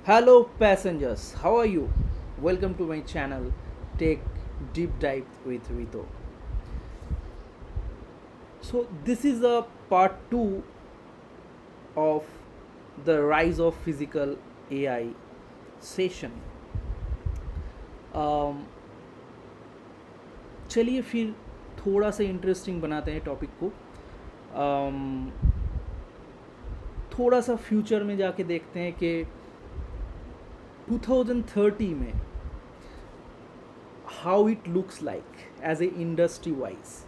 Hello, passengers. How are you? Welcome to my channel, Take Deep Dive with Vito. So, this is a part 2 of the rise of physical AI session. Um, चलिए फिर थोड़ा सा interesting बनाते हैं topic को. um, थोड़ा सा future में जाके देखते हैं कि 2030 में how it looks like as a industry wise.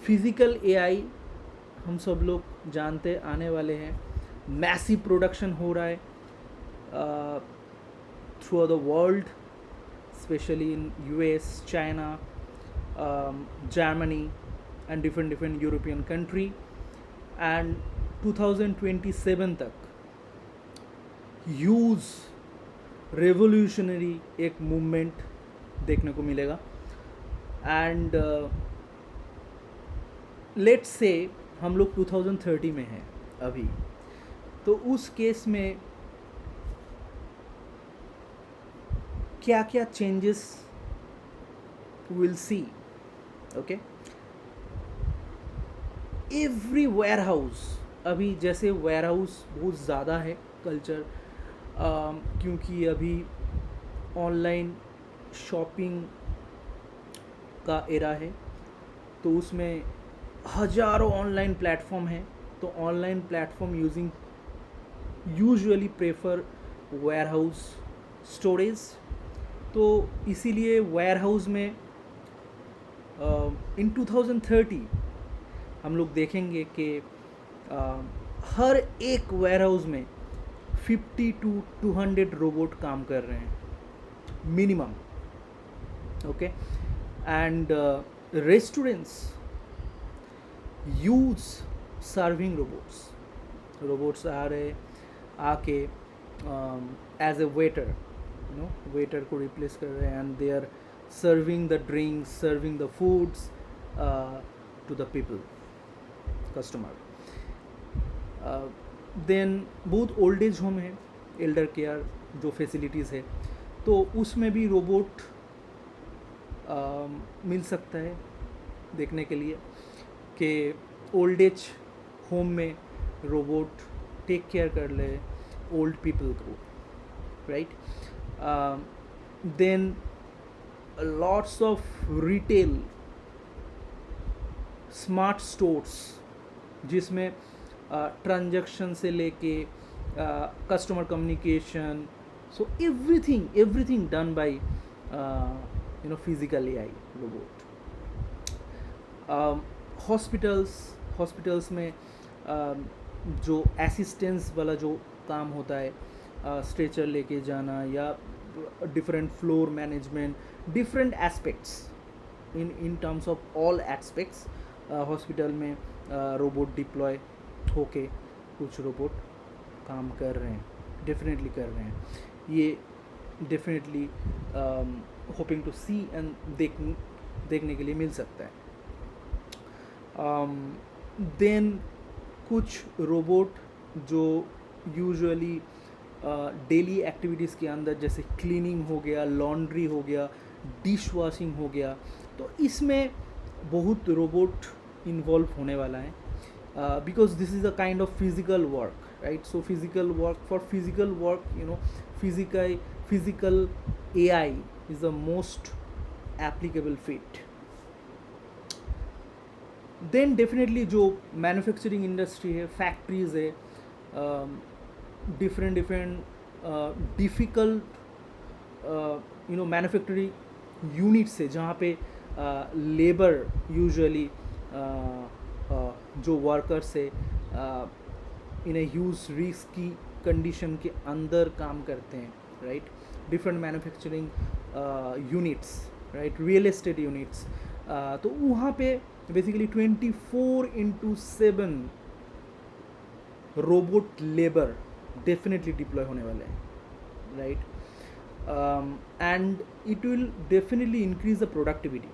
Physical AI हम सब लोग जानते आने वाले हैं. मैसिव प्रोडक्शन हो रहा है through the world, specially in US, China, Germany and different European country. And 2027 तक ह्यूज रेवोल्यूशनरी एक मूवमेंट देखने को मिलेगा. एंड लेट्स से हम लोग 2030 में हैं अभी, तो उस केस में क्या क्या changes will see. Okay, every warehouse, अभी जैसे वेयर हाउस बहुत ज़्यादा है कल्चर, क्योंकि अभी ऑनलाइन शॉपिंग का एरा है, तो उसमें हजारों ऑनलाइन प्लेटफॉर्म हैं. तो online platform using usually prefer warehouse storage. तो इसीलिए वेयर हाउस में इन 2030 हम लोग देखेंगे कि हर एक वेयर हाउस में 50 to 200 रोबोट काम कर रहे हैं minimum. Okay, and restaurants use serving robots आ रहे आके एज ए वेटर, वेटर को रिप्लेस कर रहे हैं, and they are serving the drinks, serving the foods to the people, customer. Then बहुत ओल्ड एज होम है, एल्डर केयर जो फैसिलिटीज़ है, तो उसमें भी रोबोट मिल सकता है देखने के लिए कि ओल्ड एज होम में रोबोट टेक केयर कर ले ओल्ड पीपल को, right. Then lots of retail smart stores जिसमें ट्रांजैक्शन से लेके customer communication, so everything done by physical AI robot. Hospitals में जो असिस्टेंस वाला जो काम होता है, स्ट्रेचर लेके जाना या different floor management, different aspects, in terms of all aspects hospital में रोबोट डिप्लॉय होके कुछ रोबोट काम कर रहे हैं, डेफिनेटली कर रहे हैं. ये definitely hoping to see and देखने के लिए मिल सकता है. देन कुछ रोबोट जो यूजुअली डेली एक्टिविटीज़ के अंदर, जैसे क्लीनिंग हो गया, लॉन्ड्री हो गया, डिश वॉशिंग हो गया, तो इसमें बहुत रोबोट इन्वॉल्व होने वाला है, because this is a kind of physical work, right. So physical work physical AI is the most applicable fit. Then definitely जो मैन्युफैक्चरिंग इंडस्ट्री है, फैक्ट्रीज़ है, डिफरेंट डिफ़िकल्ट मैन्युफैक्चरिंग यूनिट्स है, जहाँ पे लेबर यूजुअली जो वर्कर्स है in a huge risk की condition के अंदर काम करते हैं, right. Different manufacturing units, right, real estate units, तो वहाँ पे basically 24/7 robot labour definitely deploy होने वाले हैं, राइट. And it will definitely increase the productivity.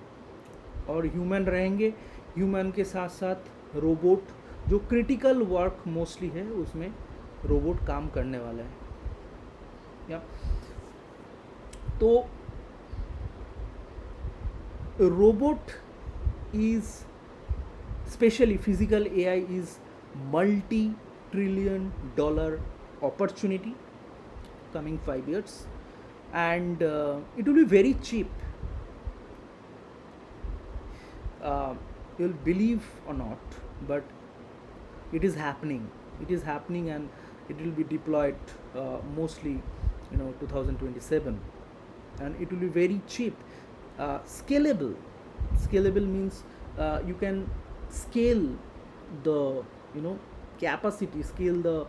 और ह्यूमन रहेंगे, ह्यूमन के साथ साथ रोबोट जो क्रिटिकल वर्क मोस्टली है उसमें रोबोट काम करने वाला है। या तो robot is, especially physical AI, is multi-trillion dollar opportunity coming 5 years, and it will be very cheap. uh, you'll believe or not, but it is happening. It is happening, and it will be deployed mostly 2027, and it will be very cheap. Scalable. Scalable means you can scale the capacity, scale the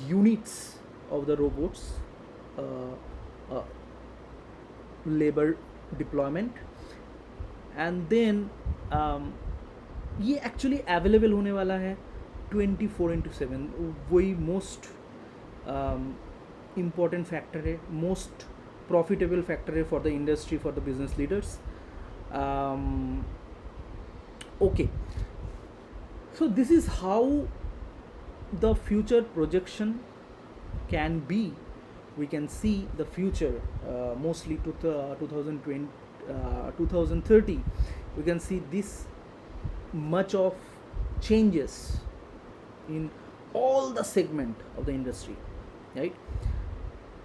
units of the robots, uh, uh, labor deployment, and then ये actually available होने वाला है 24/7। वही most important factor है, most profitable factor है for the industry, for the business leaders. Okay, so this is how the future projection can be. We can see the future, mostly to 2020, 2030. We can see this much of changes in all the segment of the industry, right?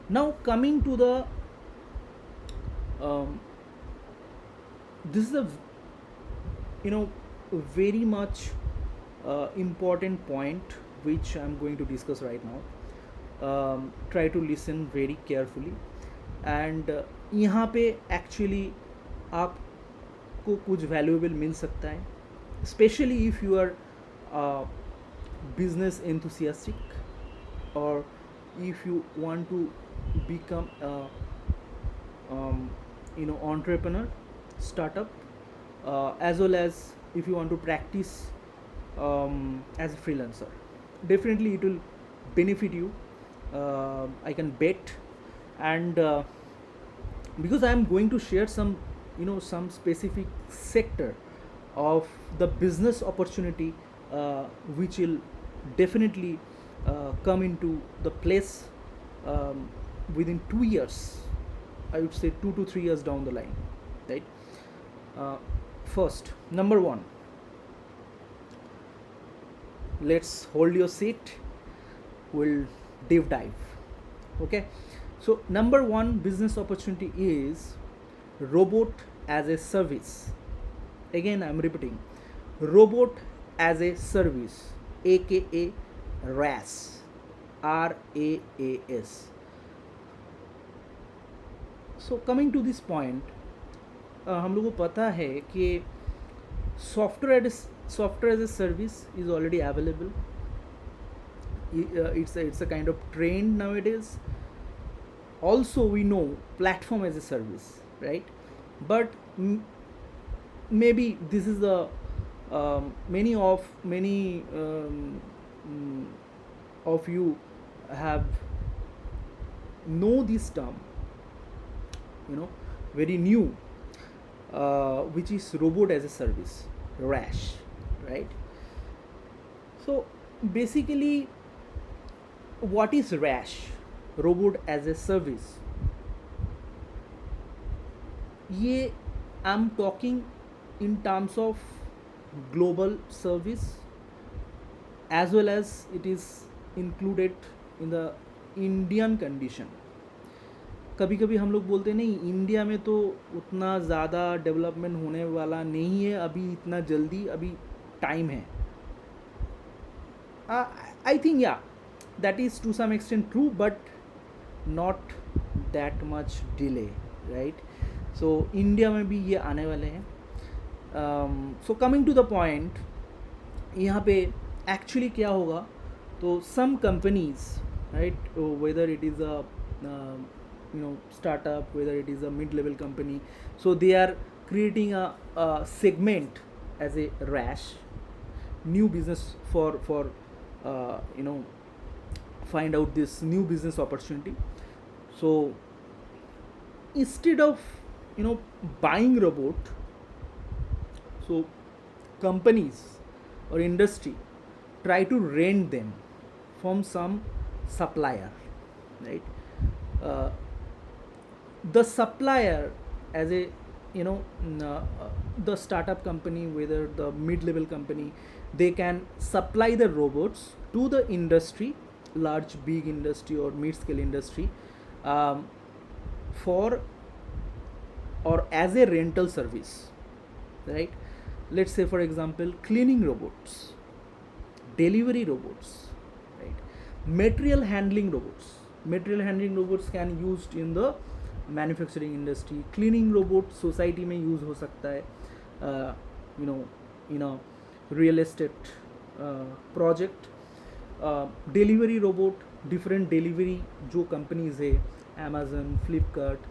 Now coming to the this is a very much important point which I'm going to discuss right now. Try to listen very carefully, and यहाँ पे actually आपको कुछ valuable मिल सकता है, especially if you are business enthusiastic, or if you want to become a entrepreneur, startup, as well as if you want to practice as a freelancer. Definitely it will benefit you, I can bet. And because I am going to share some some specific sector of the business opportunity, which will definitely come into the place within 2 years, I would say 2 to 3 years down the line, right? First, number one, let's hold your seat, we'll deep dive. Okay, so number one business opportunity is robot as a service. Again, I'm repeating, robot as a service, aka RAS, RAAS. So coming to this point, हम लोगों को पता है कि software as a service is already available. It's a kind of trend nowadays. Also, we know platform as a service, right? But maybe this is the many of you have know this term, very new, which is robot as a service, RAS, right? So basically, what is RAS, robot as a service? ये I'm talking in terms of global service, as well as it is included in the Indian condition. कभी कभी हम लोग बोलते हैं नहीं, India में तो उतना ज़्यादा डेवलपमेंट होने वाला नहीं है अभी, इतना जल्दी, अभी टाइम है. आई थिंक या that is to some extent true, but not that much delay, right? So India में भी ये आने वाले हैं. So coming to the point, यहाँ पे एक्चुअली क्या होगा, तो some companies, right, whether it is a startup, whether it is a mid-level company, so they are creating a segment as a RAS, new business for find out this new business opportunity. So instead of buying robot, so companies or industry try to rent them from some supplier, right? uh, the supplier, as a, you know, the startup company, whether the mid-level company, they can supply the robots to the industry, large big industry or mid-scale industry, um, for or as a rental service, right? Let's say for example cleaning robots, delivery robots, right? Material handling robots can used in the manufacturing industry. Cleaning robot society में use हो सकता है, you know, in a real estate project. Delivery robot, different delivery जो companies है, Amazon, Flipkart,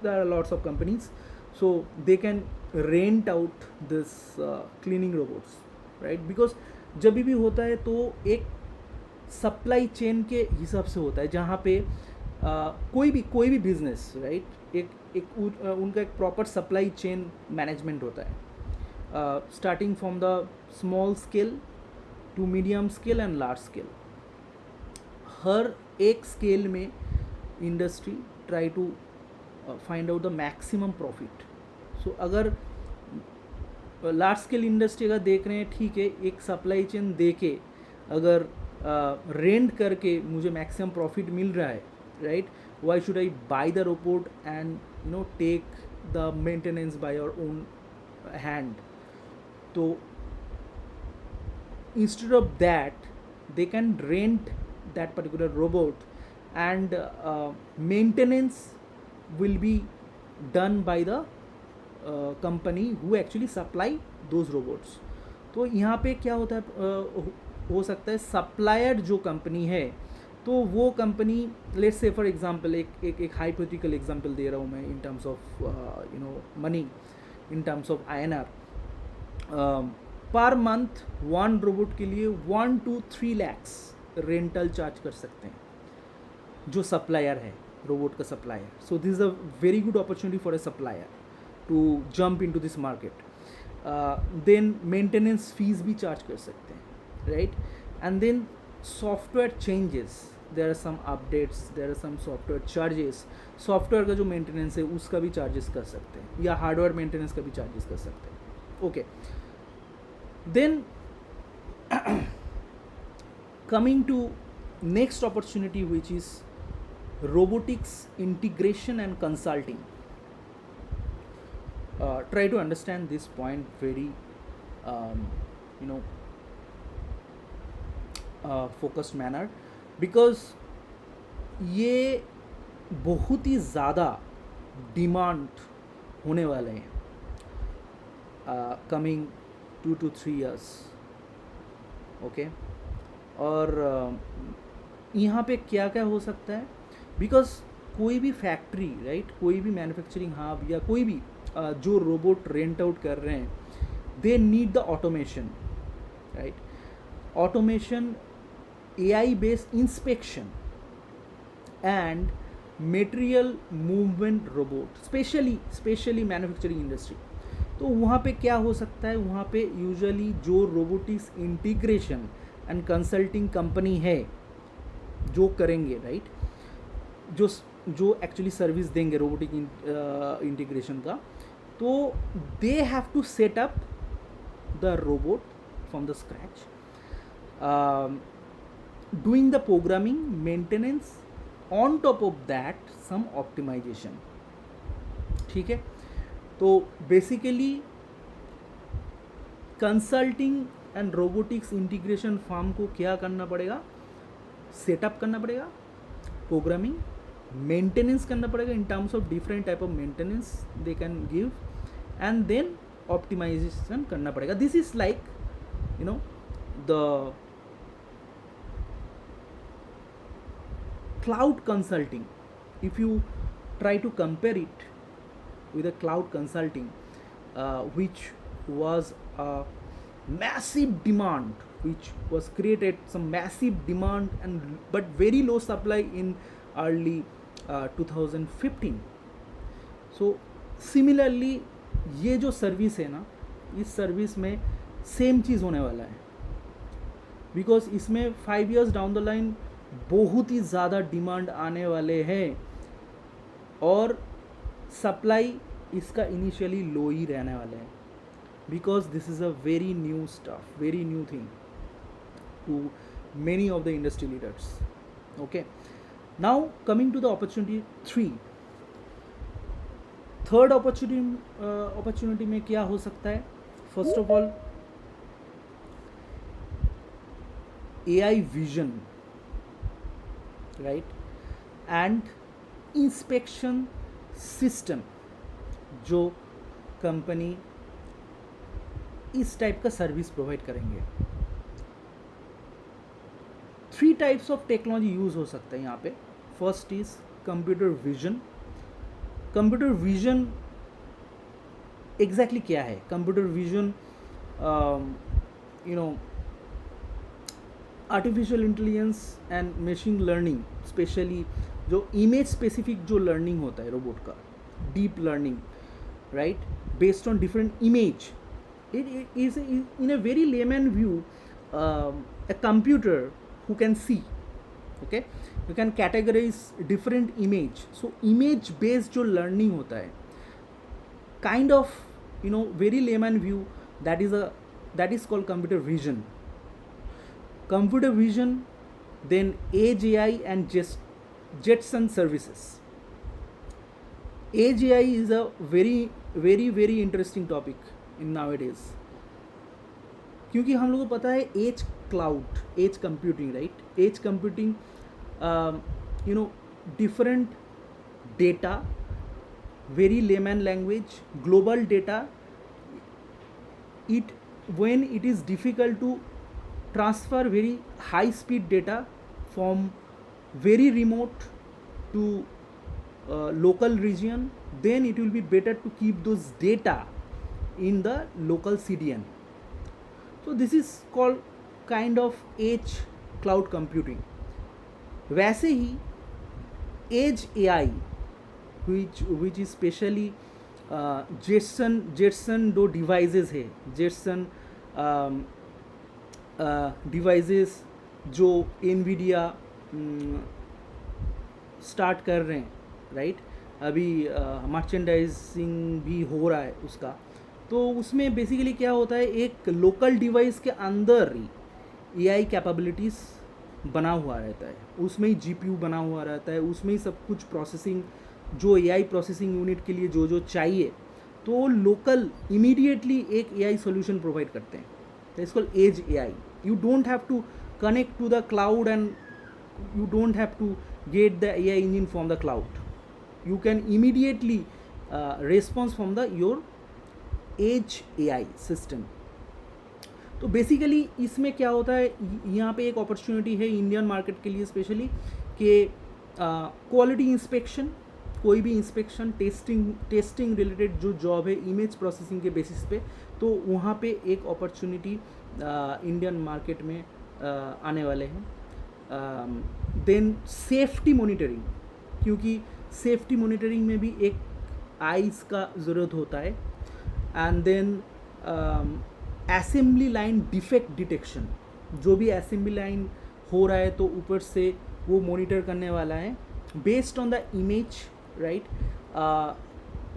there are lots of companies, so they can rent out this cleaning robots, right? because जब भी होता है तो एक सप्लाई चेन के हिसाब से होता है, जहाँ पे कोई भी बिजनेस, राइट, उनका एक प्रॉपर सप्लाई चेन मैनेजमेंट होता है, starting from the small scale to medium scale and large scale. हर एक स्केल में industry try to find out the maximum profit. So अगर लार्ज स्केल इंडस्ट्री अगर देख रहे हैं, ठीक है, एक सप्लाई चेन दे के अगर रेंट करके मुझे मैक्सिमम प्रॉफिट मिल रहा है, right, why should I buy the robot and, you know, take the maintenance by your own hand. तो instead of that they can rent that particular robot, and maintenance will be done by the company who actually supply those robots. तो यहाँ पे क्या होता है, हो सकता है सप्लायर जो कंपनी है, तो वो company, let's say for example एक हाइपोथेटिकल एग्जांपल दे रहा हूँ मैं, इन terms of you know money, in terms of INR, per month one robot के लिए 1 to 3 lakhs रेंटल चार्ज कर सकते हैं जो सप्लायर है, रोबोट का supplier. So this is a very good opportunity for a supplier to jump into this market. Then maintenance fees भी charge कर सकते हैं, राइट? And then software changes, there are some updates, there are some software charges. Software का जो maintenance है उसका भी चार्जेस कर सकते हैं, या हार्डवेयर मेंटेनेंस का भी चार्जेस कर सकते हैं. Okay, then coming to next opportunity, which is robotics integration and consulting. Try to understand this point very you know focused manner, because ये बहुत ही ज़्यादा डिमांड होने वाले हैं कमिंग 2 to 3 years. ओके, और यहाँ पे क्या क्या हो सकता है, बिकॉज कोई भी फैक्ट्री, राइट, कोई भी मैन्युफैक्चरिंग हब या कोई भी जो रोबोट रेंट आउट कर रहे हैं, they need the automation, right? Automation, AI based inspection and material movement robot, specially manufacturing industry. तो वहाँ पे क्या हो सकता है, वहाँ पे यूजुअली जो robotics integration and consulting company है जो करेंगे, राइट, जो एक्चुअली सर्विस देंगे रोबोटिक इंटीग्रेशन का, तो they have to set up the robot from the scratch, doing the programming, maintenance, on top of that some optimization. ठीक है, तो basically consulting and robotics integration firm को क्या करना पड़ेगा, सेटअप करना पड़ेगा, प्रोग्रामिंग, मेंटेनेंस करना पड़ेगा in terms of different type of maintenance they can give, and then optimization करना पड़ेगा. This is like, you know, the cloud consulting. If you try to compare it with a cloud consulting, which was a massive demand, which was created some massive demand and but very low supply in early 2015. So similarly ये जो service है ना, इस service में same चीज़ होने वाला है. Because इसमें 5 years डाउन द लाइन बहुत ही ज़्यादा डिमांड आने वाले हैं और सप्लाई इसका इनिशियली लो ही रहने वाले हैं, because this is a very new stuff, very new thing to many of the industry leaders. Okay, now coming to the opportunity 3. Third opportunity में क्या हो सकता है? First of all, AI vision, right, and inspection system जो company इस type का service provide करेंगे. 3 types of technology use हो सकता है यहाँ पे. First is computer vision. Computer vision exactly क्या है? Computer vision artificial intelligence and machine learning, specially जो इमेज स्पेसिफिक जो लर्निंग होता है रोबोट का, deep learning, right, based on different image. It is in a very layman view a computer who can see, okay, you can categorize different image. So image based जो learning होता है, kind of very layman view, that is called computer vision. Computer vision, then Edge AI and Jetson services. Edge AI is a very very very interesting topic in nowadays, क्योंकि हम लोगों को पता है edge cloud, edge computing, right. Edge computing different data, very layman language, global data, when it is difficult to transfer very high speed data from very remote to local region, then it will be better to keep those data in the local CDN. So this is called kind of edge cloud computing. वैसे ही edge AI, which is specially Jetson दो devices है, Jetson devices जो NVIDIA start कर रहे हैं, right. अभी merchandising भी हो रहा है उसका. तो उसमें बेसिकली क्या होता है, एक लोकल डिवाइस के अंदर ही AI कैपेबिलिटीज़ बना हुआ रहता है, उसमें ही GPU बना हुआ रहता है, उसमें ही सब कुछ प्रोसेसिंग जो AI प्रोसेसिंग यूनिट के लिए जो चाहिए, तो लोकल इमीडिएटली एक AI सोल्यूशन प्रोवाइड करते हैं. तो it's called edge AI. You don't have to connect to the cloud and you don't have to get the AI engine from the cloud. You can immediately response from your edge AI system. तो basically इसमें क्या होता है, यहाँ पे एक opportunity है Indian market के लिए स्पेशली कि क्वालिटी इंस्पेक्शन, कोई भी इंस्पेक्शन, टेस्टिंग रिलेटेड जो जॉब है इमेज प्रोसेसिंग के बेसिस पे, तो वहाँ पे एक अपॉर्चुनिटी इंडियन मार्केट में आने वाले हैं. देन सेफ्टी मॉनिटरिंग, क्योंकि सेफ्टी मॉनिटरिंग में भी एक आइज़ का ज़रूरत होता है. And then assembly line defect detection, जो भी असेंबली लाइन हो रहा है तो ऊपर से वो मॉनिटर करने वाला है based on the image, right.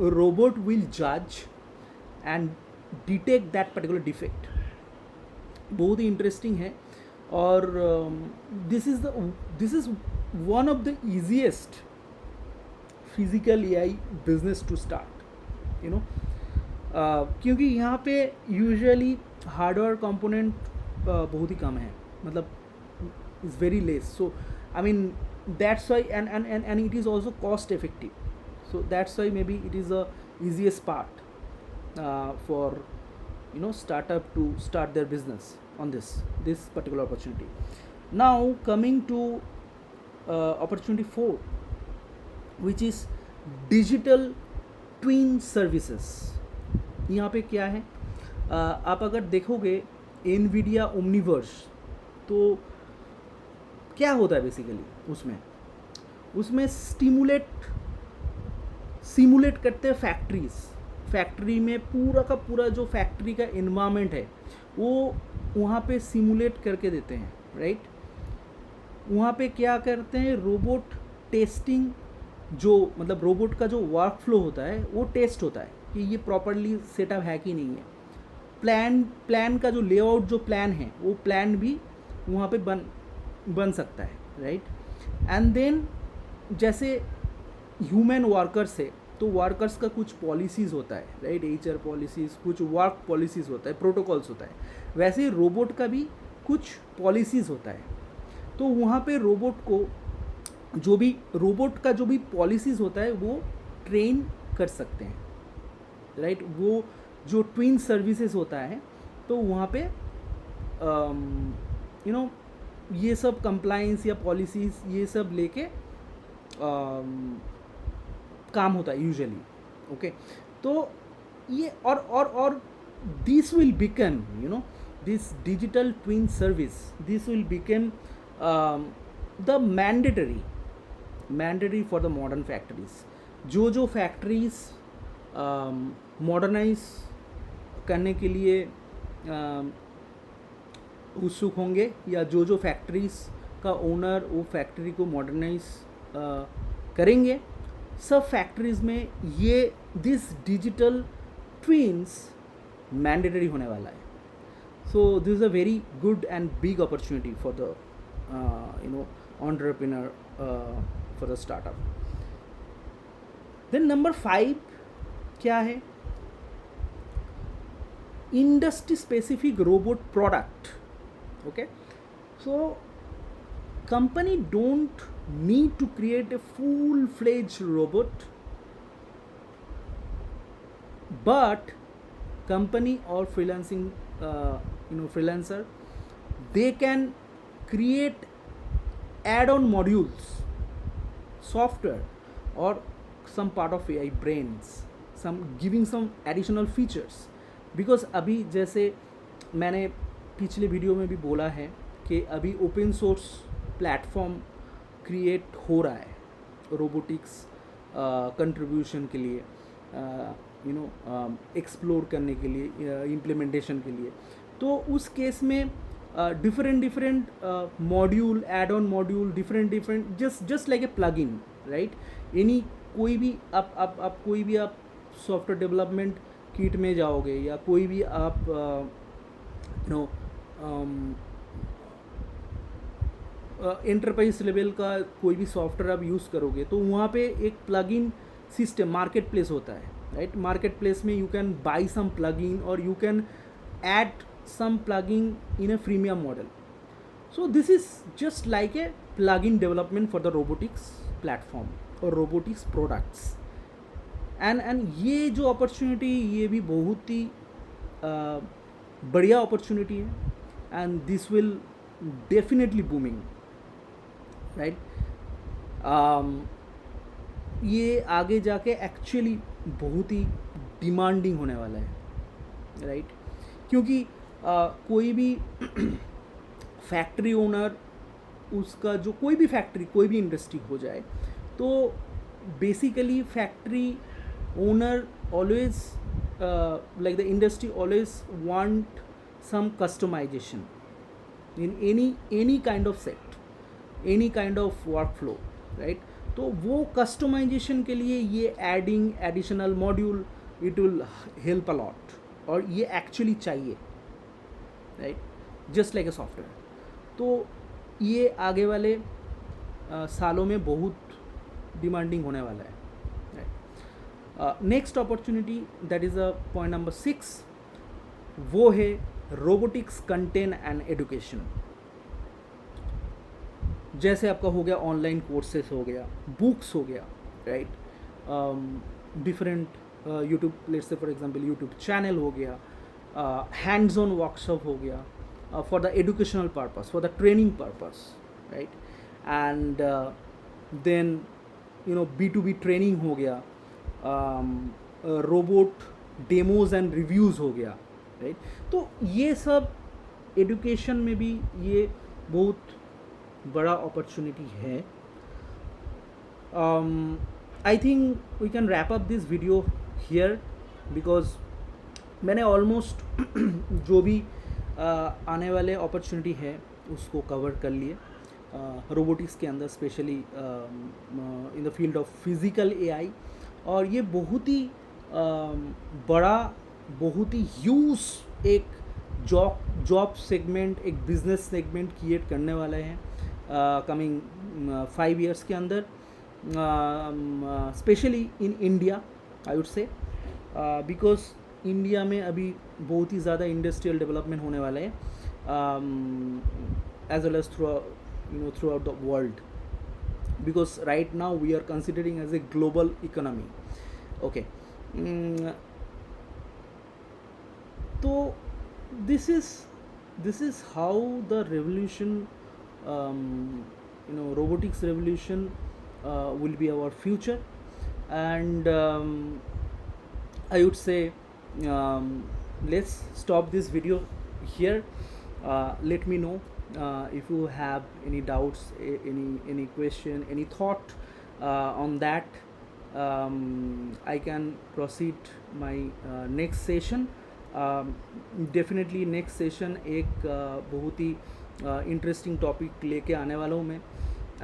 Robot will जज and detect that particular defect. बहुत ही इंटरेस्टिंग है. और this is one of the easiest physical AI business to start, you know, क्योंकि यहाँ पे यूजुअली हार्डवेयर कंपोनेंट बहुत ही कम है, मतलब is very less. So I mean that's why and it is also cost effective. So that's why may be it is the easiest part for startup to start their business on this particular opportunity. Now coming to opportunity 4, which is digital twin services. यहाँ पे क्या है, आप अगर देखोगे NVIDIA Omniverse, तो क्या होता है बेसिकली उसमें सिमुलेट करते हैं फैक्ट्री में पूरा का पूरा जो फैक्ट्री का एनवायरनमेंट है वो वहाँ पे सिमुलेट करके देते हैं, राइट। वहाँ पे क्या करते हैं, रोबोट टेस्टिंग, जो मतलब रोबोट का जो वर्क फ्लो होता है वो टेस्ट होता है कि ये प्रॉपरली सेटअप है कि नहीं है। प्लान का जो लेआउट, जो प्लान है वो प्लान भी वहाँ पे बन सकता है, राइट। एंड देन जैसे ह्यूमन वर्कर्स है तो वर्कर्स का कुछ पॉलिसीज़ होता है, राइट, HR पॉलिसीज़, कुछ वर्क पॉलिसीज़ होता है, प्रोटोकॉल्स होता है। वैसे ही रोबोट का भी कुछ पॉलिसीज़ होता है। तो वहाँ पे रोबोट का जो भी पॉलिसीज़ होता है वो ट्रेन कर सकते हैं, राइट। वो जो ट्विन सर्विसेज होता है तो वहाँ पे ये सब कंप्लाइंस या पॉलिसीज़ ये सब लेके काम होता है यूजुअली, ओके। तो ये और this will become this digital twin service, this will become the mandatory for the modern factories. जो फैक्ट्रीज मॉडर्नाइज करने के लिए उत्सुक होंगे, या जो फैक्ट्रीज का ओनर वो फैक्ट्री को मॉडर्नाइज करेंगे, सब फैक्ट्रीज में ये दिस डिजिटल ट्विन्स मैंडेटरी होने वाला है। सो this is a very good and big opportunity for the entrepreneur, for the startup. Then number 5 क्या है, industry specific robot product, okay. So company don't need to create a full-fledged robot, but company or freelancer, they can create add-on modules, software, or some part of AI brains, giving some additional features. Because अभी जैसे मैंने पिछले video में भी बोला है कि अभी ओपन सोर्स प्लेटफॉर्म क्रिएट हो रहा है रोबोटिक्स कंट्रीब्यूशन के लिए, एक्सप्लोर करने के लिए, इम्प्लीमेंटेशन के लिए। तो उस केस में different module, add-on module, different just like a plugin, right? कोई भी आप कोई भी आप सॉफ्टवेयर डेवलपमेंट किट में जाओगे, या कोई भी आप एंटरप्राइज लेवल का कोई भी सॉफ्टवेयर आप यूज़ करोगे, तो वहाँ पे एक प्लगइन सिस्टम मार्केट प्लेस होता है, राइट। मार्केट प्लेस में you can buy some plugin और you can add some plugin in a freemium model. So this is just like a plugin development for the robotics platform or robotics products. And ये जो opportunity, ये भी बहुत ही बढ़िया opportunity है, and this will definitely booming, right? ये आगे जाके actually बहुत ही demanding होने वाला है, right? क्योंकि कोई भी फैक्ट्री ओनर, उसका जो कोई भी फैक्ट्री, कोई भी इंडस्ट्री हो जाए, तो basically factory owner always like the industry always want some customization in any kind of set, any kind of workflow, right? तो वो customization के लिए ये adding additional module, it will help a lot, और ये actually चाहिए, right, just like a software. तो ये आगे वाले सालों में बहुत डिमांडिंग होने वाला है, right. Next opportunity, that is a point number 6, वो है रोबोटिक्स कंटेंट एंड एजुकेशन। जैसे आपका हो गया ऑनलाइन कोर्सेस, हो गया बुक्स, हो गया, right, different YouTube, let's say for example YouTube channel हो गया, hands on workshop हो गया, for the educational purpose, for the training purpose, right? And then B2B training हो गया, robot demos and reviews हो गया, right? तो ये सब education में भी ये बहुत बड़ा opportunity है। I think we can wrap up this video here, because मैंने ऑलमोस्ट जो भी आने वाले अपॉर्चुनिटी है उसको कवर कर लिए रोबोटिक्स के अंदर, specially in the field of physical AI. और ये बहुत ही बड़ा, बहुत ही ह्यूज एक जॉब सेगमेंट, एक बिजनेस सेगमेंट क्रिएट करने वाले हैं कमिंग 5 years के अंदर, specially in India I would say, because India में अभी बहुत ही ज़्यादा इंडस्ट्रियल डेवलपमेंट होने वाला है, as well as throughout the world, because right now we are considering as a global economy. Okay. So this is how the revolution, robotics revolution will be our future. And I would say, let's stop this video here. Let me know if you have any doubts, any question, any thought on that. I can proceed my next session. Definitely next session एक बहुत ही interesting topic लेके आने वाला हूँ मैं,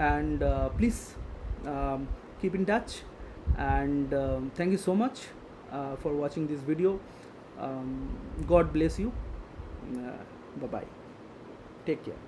and please keep in touch, and thank you so much for watching this video. God bless you. Bye bye. Take care.